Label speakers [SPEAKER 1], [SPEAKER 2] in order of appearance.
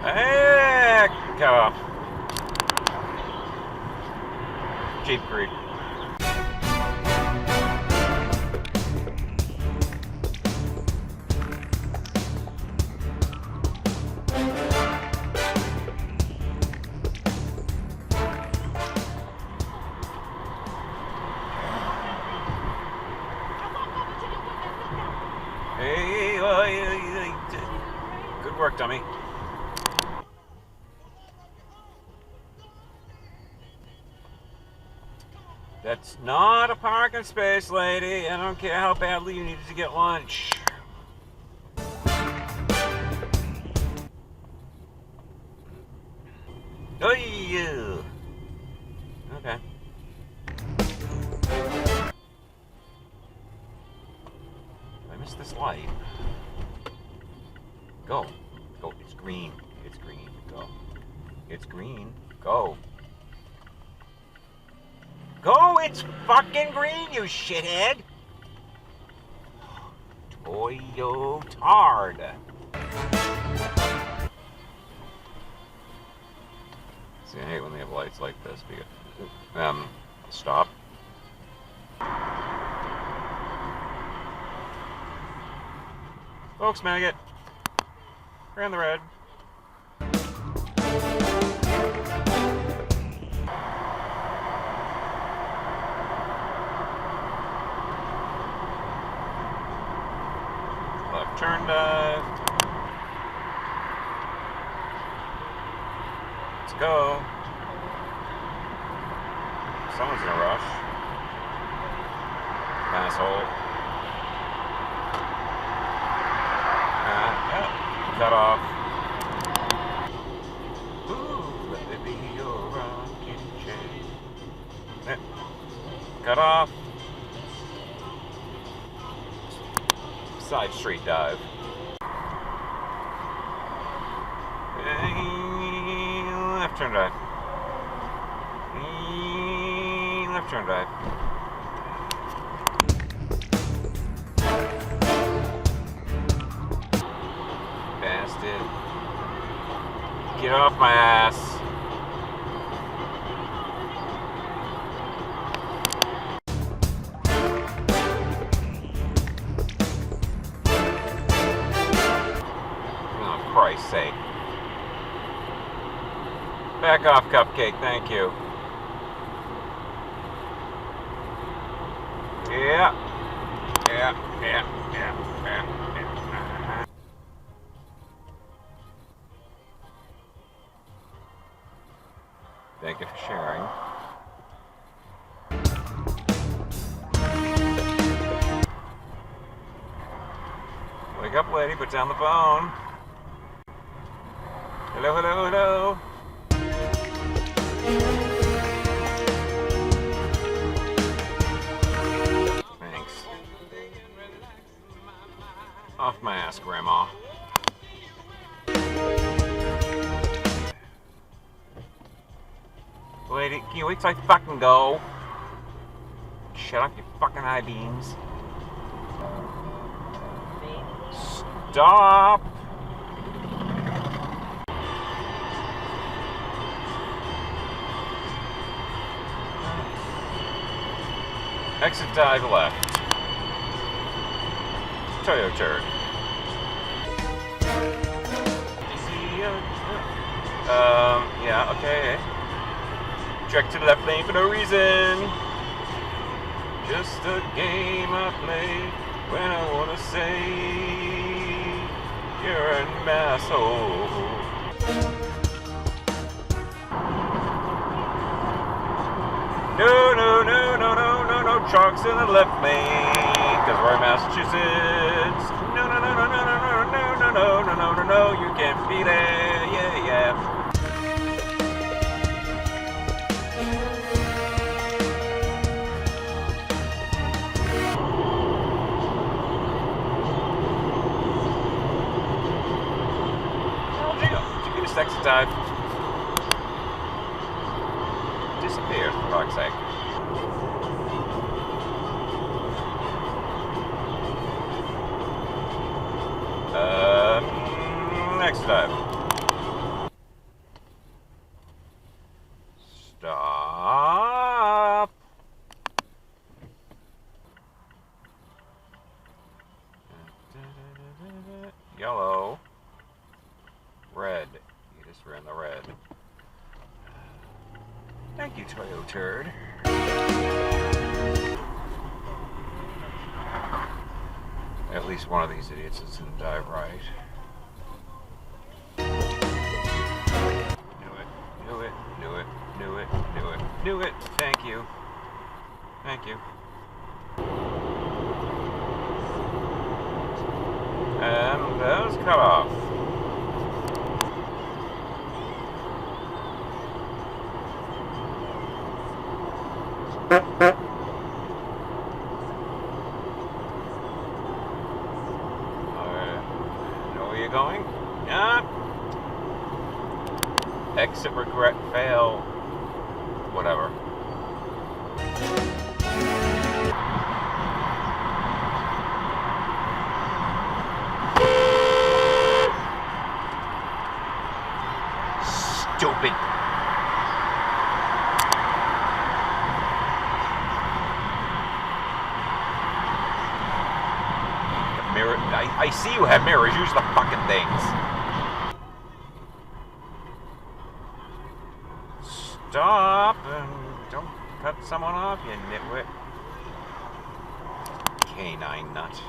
[SPEAKER 1] Heck off. Cheap Creek. Hey, good work, dummy. That's not a parking space, lady. I don't care how badly you needed to get lunch. Oh, yeah. Okay. I missed this light. Go. Go. It's green. It's green. Go. It's green. Go. Go! It's fucking green, you shithead! Toyo-tard. See, I hate when they have lights like this because... stop. Folks, maggot. Ran the red. Left turn dive. Let's go. Someone's in a rush. Asshole. Cut off. Ooh, let me be your rocking chair. Cut off. Side street dive. Left turn dive. Left turn dive. Bastard. Get off my ass. Oh, Christ's sake. Back off, Cupcake, thank you. Yeah. Thank you for sharing. Wake up, lady, put down the phone. Hello, hello, hello. Thanks. Off my ass, Grandma. Lady, can you wait till I fucking go? Shut up, you fucking high beams. Stop! Exit dive left. Toyo turd. Yeah, okay. Trek to the left lane for no reason. Just a game I play when I wanna say you're an asshole. No trucks in the left lane, cause we're in Massachusetts. No, you can't be there, yeah. Exit dive. Disappeared, for fuck's sake. Exit dive. Yellow. Red. You just ran the red. Thank you, Toyo Turd. At least one of these idiots is gonna die right. Knew it, knew it, knew it, knew it, knew it. Thank you. Thank you. And those cut off. Know where you're going? Yeah. Exit, regret, fail. Whatever. Stupid. Mirror. I see you have mirrors. Use the fucking things. Stop and don't cut someone off, you nitwit. Canine nut.